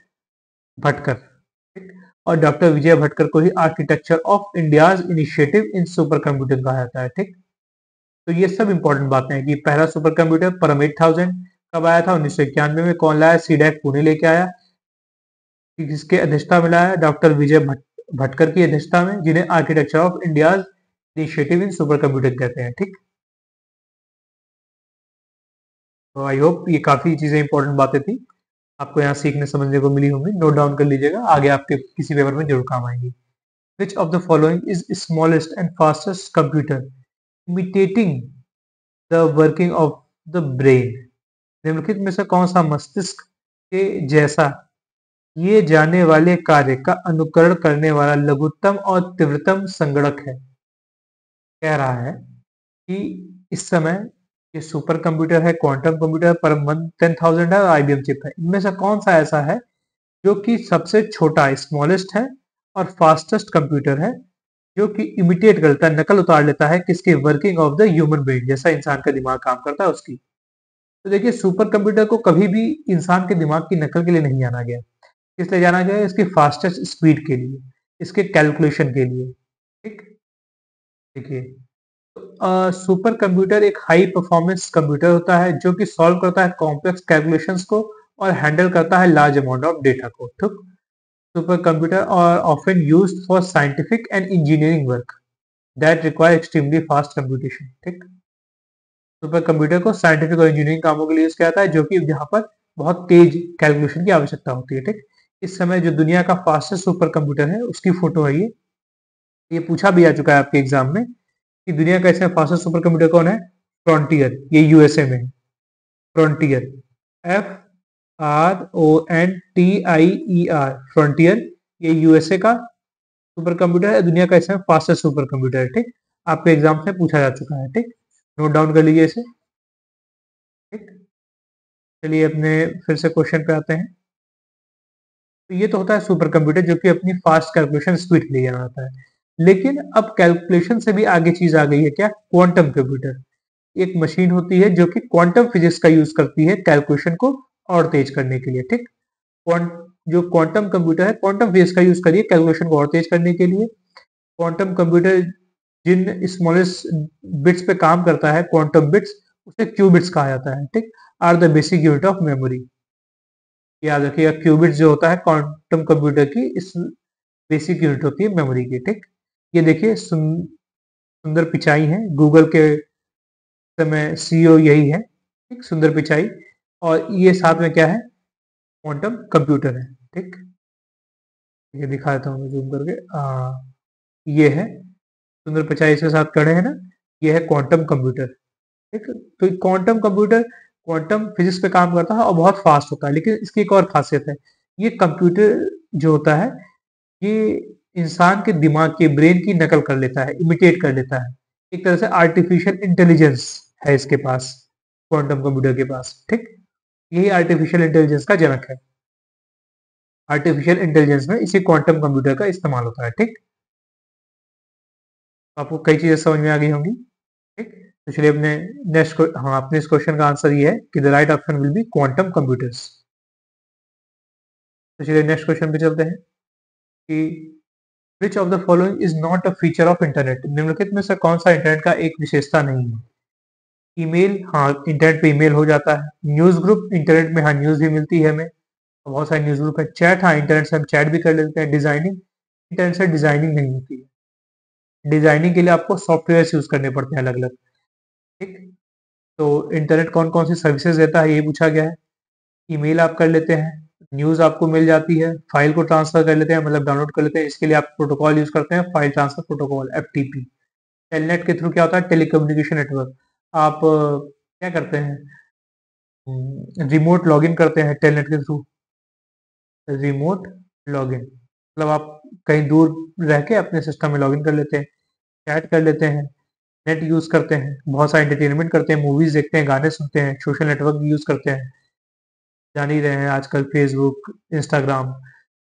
भटकर। ठीक, और डॉक्टर विजय भटकर को ही architecture of India's initiative in super computing कहा जाता है। ठीक, तो ये सब इंपॉर्टेंट बातें हैं कि पहला सुपर कंप्यूटर परम 8000 कब आया था? 1991 में। कौन लाया? सीडैक पुणे लेके आया। किसके अध्यक्षता में लाया? डॉक्टर विजय भटकर की अध्यक्षता में, जिन्हें architecture of India's initiative in super computing कहते हैं। ठीक, तो आई होप ये काफी चीजें इंपॉर्टेंट बातें थी, आपको यहाँ सीखने समझने को मिली होंगी। नोट डाउन कर लीजिएगा, आगे आपके किसी पेपर में जरूर काम आएंगी। विच of the following is smallest and fastest computer imitating the working of the brain? निम्नलिखित में से कौन सा मस्तिष्क के जैसा किए जाने वाले कार्य का अनुकरण करने वाला लघुत्तम और तीव्रतम संगणक है? कह रहा है कि इस समय ये सुपर कंप्यूटर है, क्वांटम कंप्यूटर है, परम 10,000 है और आईबीएम चिप है। इनमें से कौन सा ऐसा है जो कि सबसे छोटा, स्मॉलेस्ट है और फास्टेस्ट कंप्यूटर है, जो कि इमिटेट करता है, नकल उतार लेता है किसकी? Working of the human brain, जैसा इंसान का दिमाग काम करता है उसकी। तो देखिए सुपर कंप्यूटर को कभी भी इंसान के दिमाग की नकल के लिए नहीं जाना गया। किस लिए जाना गया? इसकी फास्टेस्ट स्पीड के लिए, इसके कैलकुलेशन के लिए। ठीक, देखिए सुपर कंप्यूटर एक हाई परफॉर्मेंस कंप्यूटर होता है जो कि सॉल्व करता है कॉम्प्लेक्स कैलकुलेशंस को और हैंडल करता है लार्ज अमाउंट ऑफ डेटा को। ठीक, super computer are often used for scientific and engineering work that require extremely fast computation. ठीक, सुपर कंप्यूटर को साइंटिफिक और इंजीनियरिंग कामों के लिए यूज किया जाता है, जो कि जहां पर बहुत तेज कैलकुलेशन की आवश्यकता होती है। ठीक, इस समय जो दुनिया का फास्टेस्ट सुपर कंप्यूटर है उसकी फोटो है ये पूछा भी आ चुका है आपके एग्जाम में कि दुनिया का इसमें फास्टेस्ट सुपर कंप्यूटर कौन है? फ्रंटियर, ये यूएसए में है। फ्रंटियर, FRONTIER, फ्रंटियर, ये यूएसए का सुपर कंप्यूटर है, दुनिया का इसमें फास्टेस्ट सुपर कंप्यूटर है। ठीक, आपके एग्जाम से पूछा जा चुका है। ठीक, नोट डाउन कर लीजिए इसे। ठीक, चलिए अपने फिर से क्वेश्चन पे आते हैं। तो ये तो होता है सुपर कंप्यूटर जो कि अपनी फास्ट कैलकुलेशन स्पीड के लिए जाना जाता है। लेकिन अब कैलकुलेशन से भी आगे चीज आ गई है, क्या? Quantum computer. एक मशीन होती है जो कि क्वांटम फिजिक्स का यूज करती है कैलकुलेशन को और तेज करने के लिए। ठीक, जो क्वांटम कंप्यूटर है क्वांटम फिजिक्स का यूज करिए कैलकुलेशन को और तेज करने के लिए। क्वांटम कंप्यूटर जिन स्मॉलेस्ट बिट्स पे काम करता है, क्वांटम बिट्स, उसे क्यूबिट्स कहा जाता है। ठीक, are the basic unit of memory. याद रखिएगा क्यूबिट्स जो होता है क्वांटम कंप्यूटर की इस बेसिक यूनिट होती है मेमोरी की। ठीक, ये देखिए सुंदर पिचाई है, गूगल के समय सीईओ यही है। ठीक, सुंदर पिचाई, और ये साथ में क्या है? क्वांटम कंप्यूटर है। ठीक, ये दिखा देता हूँ जूम करके। ये है सुंदर पिचाई, इसके साथ खड़े हैं ना, ये है क्वांटम कंप्यूटर। ठीक, तो क्वांटम कंप्यूटर क्वांटम फिजिक्स पे काम करता है और बहुत फास्ट होता है। लेकिन इसकी एक और खासियत है, ये कंप्यूटर जो होता है ये इंसान के दिमाग के ब्रेन की नकल कर लेता है, इमिटेट कर लेता है। एक तरह से आर्टिफिशियल इंटेलिजेंस है इसके पास, क्वांटम कंप्यूटर के पास। ठीक, यही आर्टिफिशियल इंटेलिजेंस का जनक है। आर्टिफिशियल इंटेलिजेंस में इसी क्वांटम कंप्यूटर का इस्तेमाल होता है। ठीक, आपको कई चीजें समझ में आ गई होंगी। ठीक, तो चलिए अपने नेक्स्ट, हाँ, अपने इस क्वेश्चन का आंसर ये है कि the right option will B quantum computers. तो चलिए नेक्स्ट क्वेश्चन पे चलते हैं कि विच of the following is not a feature of internet? निम्नलिखित में से कौन सा इंटरनेट का एक विशेषता नहीं है? ईमेल, हाँ इंटरनेट पे ईमेल हो जाता है। न्यूज ग्रुप, इंटरनेट में हाँ न्यूज भी मिलती है हमें। बहुत सारे न्यूज़ ग्रुप है। चैट, हाँ, इंटरनेट से हम चैट भी कर लेते हैं। डिज़ाइनिंग, इंटरनेट से डिज़ाइनिंग नहीं होती है। डिज़ाइनिंग के लिए आपको सॉफ्टवेयर्स यूज़ करने पड़ते हैं अलग-अलग, ठीक? तो इंटरनेट कौन-कौन सी सर्विसेज़ देता है, ये पूछा गया है। ईमेल आप कर लेते हैं, न्यूज़ आपको मिल जाती है, फाइल को ट्रांसफ़र कर लेते हैं, मतलब डाउनलोड कर लेते हैं। इसके लिए आप प्रोटोकॉल यूज़ करते हैं, file transfer protocol, FTP. Telnet के थ्रू क्या होता है, टेलीकम्युनिकेशन नेटवर्क। आप क्या करते हैं, रिमोट लॉगिन करते हैं टेलनेट के थ्रू। रिमोट लॉगिन मतलब आप कहीं दूर रह के अपने सिस्टम में लॉगिन कर लेते हैं, चैट कर लेते हैं, नेट यूज़ करते हैं, बहुत सारा एंटरटेनमेंट करते हैं, मूवीज़ देखते हैं, गाने सुनते हैं, सोशल नेटवर्क भी यूज़ करते हैं। जान ही रहे हैं आजकल फेसबुक, इंस्टाग्राम,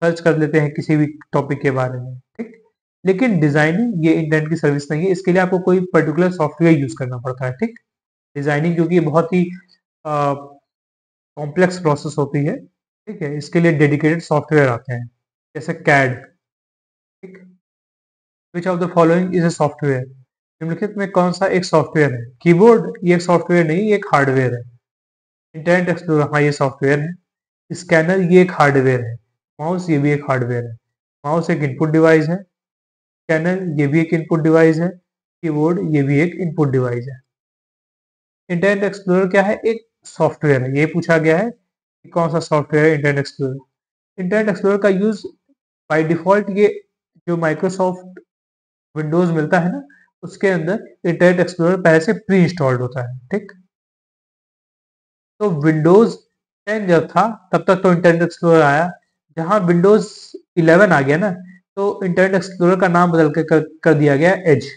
सर्च कर लेते हैं किसी भी टॉपिक के बारे में, ठीक? लेकिन डिज़ाइनिंग ये इंटरनेट की सर्विस नहीं है, इसके लिए आपको कोई पर्टिकुलर सॉफ्टवेयर यूज़ करना पड़ता है, ठीक? डिज़ाइनिंग क्योंकि ये बहुत ही कॉम्प्लेक्स प्रोसेस होती है, ठीक है? इसके लिए डेडिकेटेड सॉफ्टवेयर आते हैं, जैसे कैड, ठीक? विच of the following is a software? निम्नलिखित में कौन-सा एक सॉफ्टवेयर है? कीबोर्ड ये एक सॉफ्टवेयर नहीं, ये एक हार्डवेयर है। इंटरनेट एक्सप्लोरर, हाँ, ये सॉफ्टवेयर है। स्कैनर ये एक हार्डवेयर है। माउस ये भी एक हार्डवेयर है। माउस एक इनपुट डिवाइस है। स्कैनर ये भी एक इनपुट डिवाइस है। कीबोर्ड ये भी एक इनपुट डिवाइस है। इंटरनेट एक्सप्लोरर क्या है? एक सॉफ्टवेयर है। ये पूछा गया है कि कौन सा सॉफ्टवेयर है इंटरनेट एक्सप्लोरर। इंटरनेट एक्सप्लोरर का यूज बाय डिफॉल्ट ये जो माइक्रोसॉफ्ट विंडोज मिलता है ना, उसके अंदर इंटरनेट एक्सप्लोरर पहले से प्री इंस्टॉल्ड होता है, ठीक? तो विंडोज 10 जब था तब तक तो इंटरनेट एक्सप्लोरर आया। जहां विंडोज 11 आ गया ना, तो इंटरनेट एक्सप्लोरर का नाम बदल के कर दिया गया एज,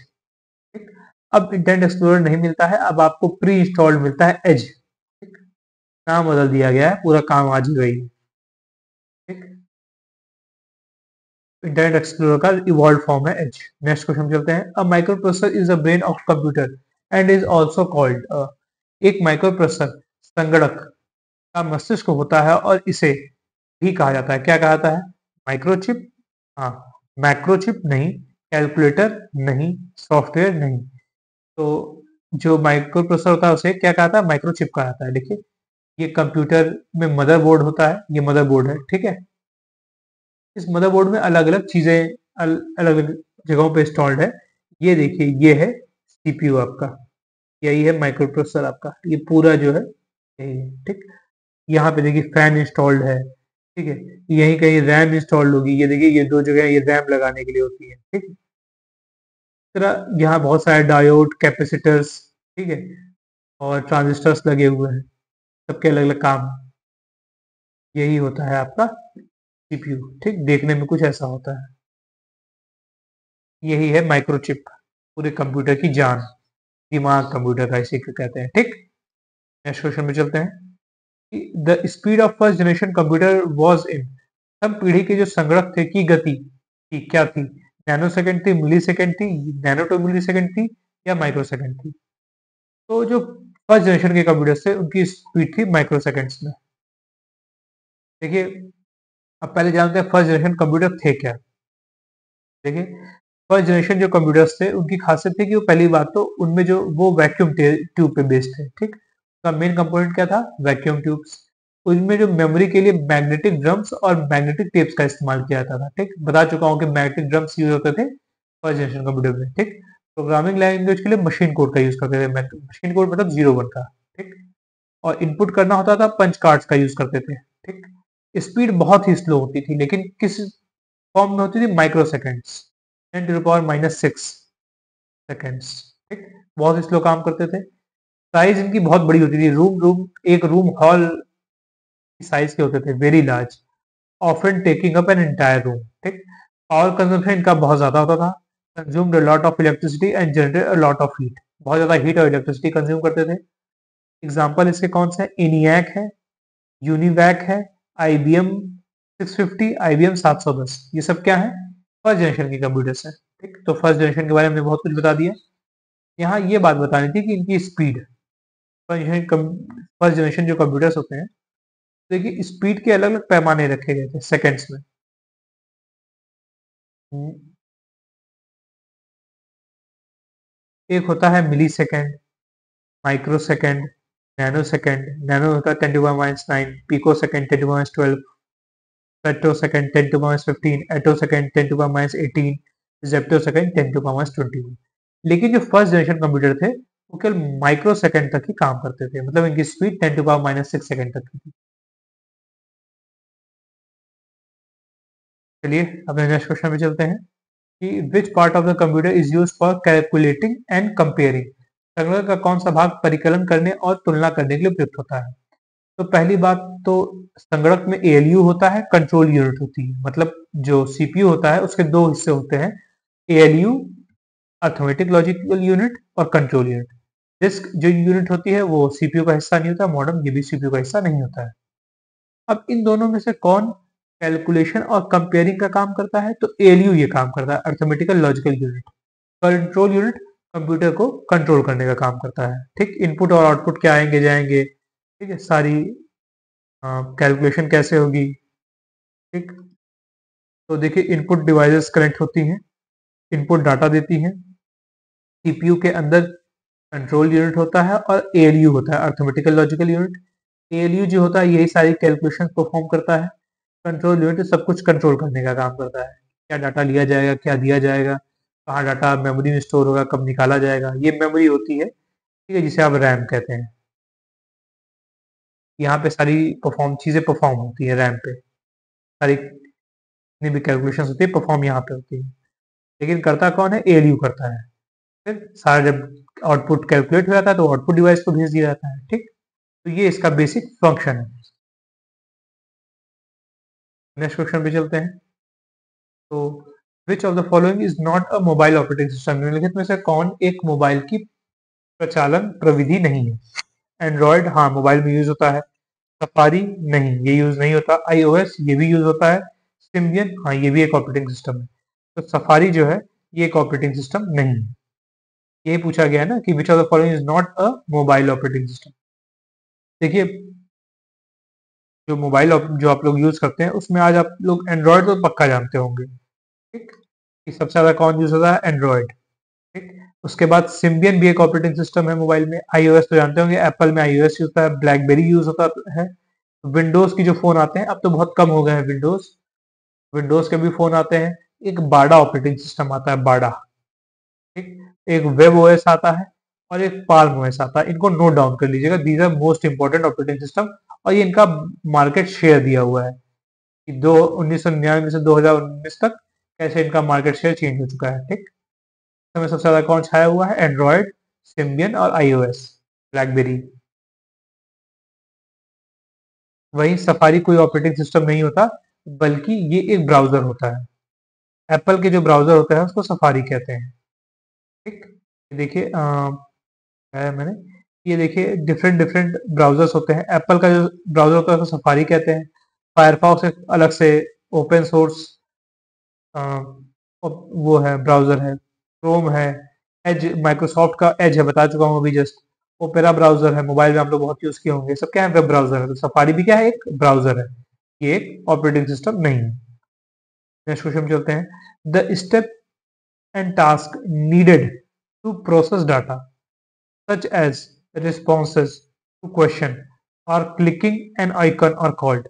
ठीक? अब इंटरनेट एक्सप्लोरर नहीं मिलता है, अब आपको प्री इंस्टॉल्ड मिलता है एज, ठीक? नाम बदल दिया गया है, पूरा काम आज ही वही है, ठीक? इंटरनेट एक्सप्लोरर का इवॉल्व फॉर्म है एज। नेक्स्ट क्वेश्चन चलते हैं। A micro processor is the brain of computer and is also called. एक माइक्रो प्रोसेसर संगणक का मस्तिष्क होता है और इसे भी कहा जाता है, क्या कहा जाता है? माइक्रोचिप, हाँ। मैक्रोचिप नहीं, कैलकुलेटर नहीं, सॉफ्टवेयर नहीं। तो जो माइक्रो प्रोसेसर होता है उसे क्या कहा था? माइक्रोचिप कहा जाता है। देखिए, ये कंप्यूटर में मदरबोर्ड होता है, ये मदरबोर्ड है, ठीक है? इस मदरबोर्ड में अलग अलग चीजें अलग अलग जगहों पे इंस्टॉल्ड है। ये देखिए, ये है सीपीयू आपका, यही है माइक्रो प्रोसेसर आपका, ये पूरा जो है यही है, ठीक? यहाँ पे देखिए फैन इंस्टॉल्ड है, ठीक है? यहीं कहीं रैम इंस्टॉल्ड होगी, ये देखिए ये दो जगह ये रैम लगाने के लिए होती है, ठीक है? इस तरह यहाँ बहुत सारे डायोड, कैपेसिटर्स, ठीक है, और ट्रांजिस्टर्स लगे हुए हैं, सबके अलग अलग काम। यही होता है आपका सीपीयू, ठीक? देखने में कुछ ऐसा होता है। यही है माइक्रोचिप, पूरे कंप्यूटर की जान, दिमाग कंप्यूटर का इसी को कहते हैं, ठीक? नेक्स्ट क्वेश्चन में चलते हैं। The speed of first generation computer was in. प्रथम पीढ़ी के जो संगणक थे की गति की क्या थी? नैनो सेकंड थी, मिली सेकंड थी, नैनो टू मिली सेकंड थी, या माइक्रो सेकंड थी? तो जो फर्स्ट जनरेशन के कंप्यूटर थे उनकी स्पीड थी माइक्रो सेकंड्स में। देखिए, अब पहले जानते हैं फर्स्ट जनरेशन कंप्यूटर थे क्या। देखिए, फर्स्ट जनरेशन जो कंप्यूटर्स थे उनकी खासियत थी कि वो पहली बात तो उनमें जो वो वैक्यूम ट्यूब पे बेस्ड थे, ठीक? उसका मेन कंपोनेंट क्या था? Vacuum tubes. उनमें जो मेमोरी के लिए मैग्नेटिक ड्रम्स और मैग्नेटिक टेप्स का इस्तेमाल किया जाता था, ठीक? बता चुका हूँ कि मैग्नेटिक ड्रम्स यूज होते थे फर्स्ट जनरेशन कंप्यूटर में, ठीक? प्रोग्रामिंग लैंग्वेज के लिए मशीन कोड का यूज करते थे, मशीन कोड मतलब 0 1 का, ठीक? और इनपुट करना होता था पंच कार्ड्स का यूज करते थे, ठीक? स्पीड बहुत ही स्लो होती थी, लेकिन किस फॉर्म में होती थी? Micro seconds, 10 to the power -6 seconds, ठीक? बहुत ही स्लो काम करते थे। साइज इनकी बहुत बड़ी होती थी, रूम रूम एक रूम हॉल की साइज के होते थे, very large, often taking up an entire room, ठीक? पावर कंजम्पशन इनका बहुत ज्यादा होता था, consumed a lot of electricity and generated a lot of heat, बहुत ज्यादा हीट और इलेक्ट्रिसिटी कंज्यूम करते थे। एग्जाम्पल इसके कौन से हैं? इनियक है, यूनिवैक है, आईबीएम 650, आईबीएम 710, ये सब क्या है? फर्स्ट जनरेशन के कंप्यूटर्स हैं, ठीक? तो फर्स्ट जनरेशन के बारे में बहुत कुछ बता दिया। यहाँ ये बात बतानी थी कि इनकी स्पीड, फर्स्ट जनरेशन जो कंप्यूटर्स होते हैं, देखिए स्पीड के अलग अलग पैमाने रखे गए थे सेकंड्स में। एक होता है millisecond, microsecond, nanosecond, nano होता है 10 to the -9, picosecond 10 to the -12, femtosecond 10 to power -15, attosecond 10 to power -18, zeptosecond 10 to power -21। लेकिन जो फर्स्ट जनरेशन कंप्यूटर थे वो केवल माइक्रो सेकंड तक ही काम करते थे, मतलब इनकी स्पीड 10 टू पावर -6 सेकंड तक की थी। चलिए अपने नेक्स्ट क्वेश्चन पे चलते हैं कि which part of the computer is use for calculating and comparing. संगणक का कौन सा भाग परिकलन करने और तुलना करने के लिए उपयुक्त होता है। तो पहली बात तो संगणक में एएलयू होता है, कंट्रोल यूनिट होती है, मतलब जो सीपीयू होता है उसके दो हिस्से होते हैं, एएलयू अर्थमेटिक लॉजिकल यूनिट और कंट्रोल यूनिट। डिस्क जो यूनिट होती है वो सीपीयू का हिस्सा नहीं होता, मॉडेम ये भी सीपीयू का हिस्सा नहीं होता है। अब इन दोनों में से कौन कैलकुलेशन और कंपेयरिंग का काम करता है, तो एएलयू ये काम करता है, arithmetical logical unit. Control unit computer को कंट्रोल करने का काम करता है। ठीक, इनपुट और आउटपुट क्या आएंगे जाएंगे, ठीक है, सारी कैलकुलेशन कैसे होगी। ठीक, तो देखिए इनपुट डिवाइसेस कनेक्ट होती हैं, इनपुट डाटा देती हैं, सीपीयू के अंदर कंट्रोल यूनिट होता है और एएलयू होता है, अर्थमेटिकल लॉजिकल यूनिट। एएलयू जो होता है यही सारी कैलकुलेशन परफॉर्म करता है। कंट्रोल यूनिट सब कुछ कंट्रोल करने का काम करता है, क्या डाटा लिया जाएगा, क्या दिया जाएगा, कहाँ डाटा मेमोरी में स्टोर होगा, कब निकाला जाएगा, ये मेमोरी होती है, ठीक है, जिसे आप रैम कहते हैं। यहाँ पे सारी चीजें परफॉर्म होती है रैम पे, सारी जितनी भी कैलकुलेशन होती है परफॉर्म यहाँ पे होती है। लेकिन करता कौन है, एएलयू करता है। फिर सारा जब आउटपुट कैलकुलेट हो जाता है तो आउटपुट डिवाइस को भेज दिया जाता है। ठीक, तो ये इसका बेसिक फंक्शन है। नेक्स्ट क्वेश्चन पे चलते हैं। तो विच of the following is not a mobile operating system, निम्नलिखित में से कौन एक मोबाइल की प्रचालन प्रविधि नहीं है। एंड्रॉयड हाँ मोबाइल में यूज होता है, सफारी नहीं, ये यूज नहीं होता, आईओएस ये भी यूज होता है, सिम्बियन हाँ ये भी एक ऑपरेटिंग सिस्टम है। तो सफारी जो है ये एक ऑपरेटिंग सिस्टम नहीं है। ये पूछा गया है ना कि विच of the following is not a mobile operating system. देखिए जो जो आप लोग यूज करते हैं उसमें आज आप लोग एंड्रॉयड तो पक्का जानते होंगे। ठीक, कि सबसे ज्यादा कौन यूज होता है, एंड्रॉयड। ठीक, उसके बाद सिम्बियन भी एक ऑपरेटिंग सिस्टम है मोबाइल में। आईओएस तो जानते होंगे, एप्पल में आईओएस यूज होता है, ब्लैकबेरी यूज होता है। विंडोज की जो फोन आते हैं अब तो बहुत कम हो गए हैं विंडोज, विंडोज के भी फोन आते हैं। एक बाडा ऑपरेटिंग सिस्टम आता है, बाडा। ठीक, एक वेब ओएस आता है और एक पाल्म ओएस आता है। इनको नोट डाउन कर लीजिएगा, these are most important operating system. और ये इनका मार्केट शेयर दिया हुआ है कि 1999 से 2019 तक कैसे इनका मार्केट शेयर चेंज हो चुका है। ठीक, तो सबसे ज्यादा कौन छाया हुआ है, एंड्रॉयड, सिम्बियन और आईओएस, ब्लैकबेरी। वही सफारी कोई ऑपरेटिंग सिस्टम नहीं होता, बल्कि ये एक ब्राउजर होता है। एप्पल के जो ब्राउजर होते हैं उसको सफारी कहते हैं। ठीक, देखिए है मैंने, ये देखिए डिफरेंट डिफरेंट ब्राउजर्स होते हैं। एप्पल का जो ब्राउजर होता है उसको सफारी कहते हैं। फायरफॉक्स एक अलग से ओपन सोर्स वो है, ब्राउजर है। क्रोम है, एज माइक्रोसॉफ्ट का एज है, बता चुका हूँ अभी जस्ट। ओपेरा ब्राउजर है, मोबाइल में आप लोग बहुत यूज किए होंगे। सब क्या है, वेब ब्राउजर है। तो सफारी भी क्या है, एक ब्राउजर है, ये एक ऑपरेटिंग सिस्टम नहीं है। नेक्स्ट क्वेश्चन चलते हैं। The step and task needed to process data such as responses to question or clicking an icon are called.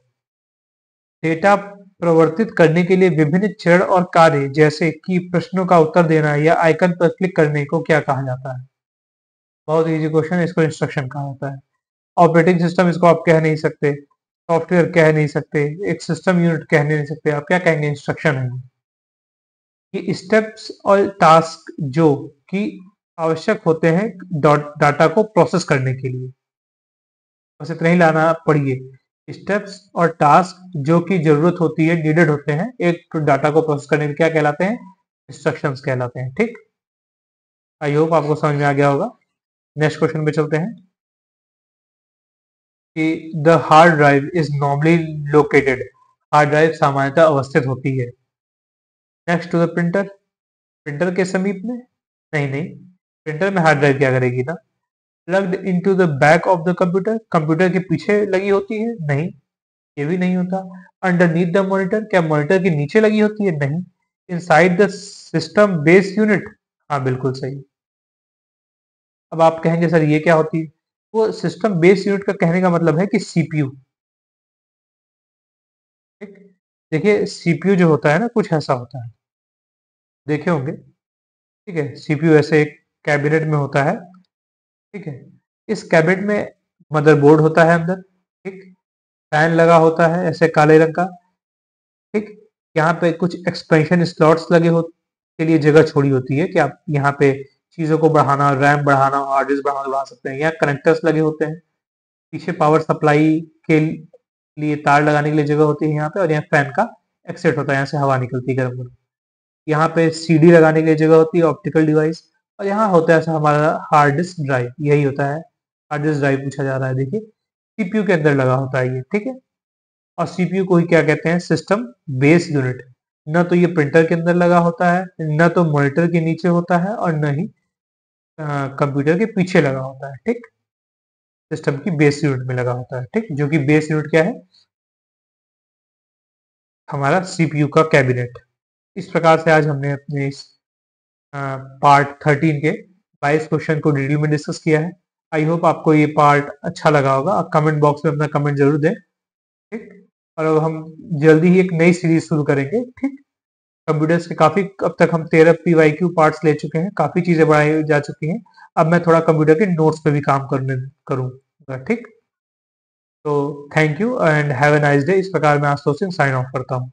Data प्रवर्तित करने के लिए विभिन्न चरण और कार्य जैसे कि प्रश्नों का उत्तर देना या आइकन पर क्लिक करने को क्या कहा जाता है। बहुत इजी क्वेश्चन है, इसको इंस्ट्रक्शन कहा जाता है। ऑपरेटिंग सिस्टम इसको आप कह नहीं सकते, सॉफ्टवेयर कह नहीं सकते, एक सिस्टम यूनिट कह नहीं सकते, आप क्या कहेंगे, इंस्ट्रक्शन है। ये स्टेप्स और टास्क जो कि आवश्यक होते हैं डाटा को प्रोसेस करने के लिए, बस इतना ही लाना पढ़िए। स्टेप्स और टास्क जो कि जरूरत होती है, नीडेड होते हैं एक डाटा को प्रोसेस करने के, क्या कहलाते हैं, इंस्ट्रक्शंस कहलाते हैं। ठीक, आई होप आपको समझ में आ गया होगा। नेक्स्ट क्वेश्चन पे चलते हैं कि the hard drive is normally located, hard drive सामान्यतः अवस्थित होती है next to the printer, printer के समीप में। नहीं नहीं, प्रिंटर में हार्ड ड्राइव क्या करेगी ना। Plugged into the back of the computer, computer के पीछे लगी होती है, नहीं ये भी नहीं होता। अंडरनीथ द मॉनिटर, क्या मॉनिटर के नीचे लगी होती है, नहीं। Inside the system base unit, हाँ बिल्कुल सही। अब आप कहेंगे सर ये क्या होती है, वो सिस्टम बेस यूनिट का कहने का मतलब है कि सीपीयू। ठीक, देखिए सीपीयू जो होता है ना कुछ ऐसा होता है, देखे होंगे, ठीक है? सीपीयू ऐसे एक कैबिनेट में होता है, ठीक है? इस कैबिनेट में मदरबोर्ड होता है अंदर, ठीक? फैन लगा होता है ऐसे काले रंग का, ठीक? यहाँ पे कुछ एक्सपेंशन स्लॉट्स लगे हो के लिए जगह छोड़ी होती है कि आप यहाँ पे चीज़ों को बढ़ाना, रैम बढ़ाना, हार्ड डिस्क बढ़ाना बढ़ा सकते हैं। यहाँ कनेक्टर्स लगे होते हैं, पीछे पावर सप्लाई के लिए तार लगाने के लिए जगह होती है यहाँ पे, और यहाँ फैन का एक्सेट होता है, यहाँ से हवा निकलती है गर्म गर्म। यहाँ पे सीडी लगाने के लिए जगह होती है, ऑप्टिकल डिवाइस, और यहाँ होता है हमारा हार्ड डिस्क ड्राइव, यही होता है। हार्ड डिस्क ड्राइव पूछा जा रहा है, देखिए सीपीयू के अंदर लगा होता है ये, ठीक है? और सीपीयू को ही क्या कहते हैं, सिस्टम बेस यूनिट। न तो ये प्रिंटर के अंदर लगा होता है, न तो मॉनिटर के नीचे होता है, और न ही कंप्यूटर के पीछे लगा होता है, ठीक? सिस्टम की बेस यूनिट में लगा होता है, ठीक? जो कि बेस यूनिट क्या है, हमारा सीपीयू का कैबिनेट। इस प्रकार से आज हमने अपने इस पार्ट 13 के 22 क्वेश्चन को डिटेल में डिस्कस किया है। आई होप आपको ये पार्ट अच्छा लगा होगा। आप कमेंट बॉक्स में अपना कमेंट जरूर दें, ठीक? और अब हम जल्दी ही एक नई सीरीज शुरू करेंगे, ठीक? कंप्यूटर्स के काफी अब तक हम 13 पीवाईक्यू पार्ट्स ले चुके हैं, काफी चीजें बढ़ाई जा चुकी हैं। अब मैं थोड़ा कंप्यूटर के नोट्स पे भी काम करने करूंगा, ठीक? तो thank you and have a nice day. इस प्रकार मैं आशुतोष सिंह साइन ऑफ करता हूँ।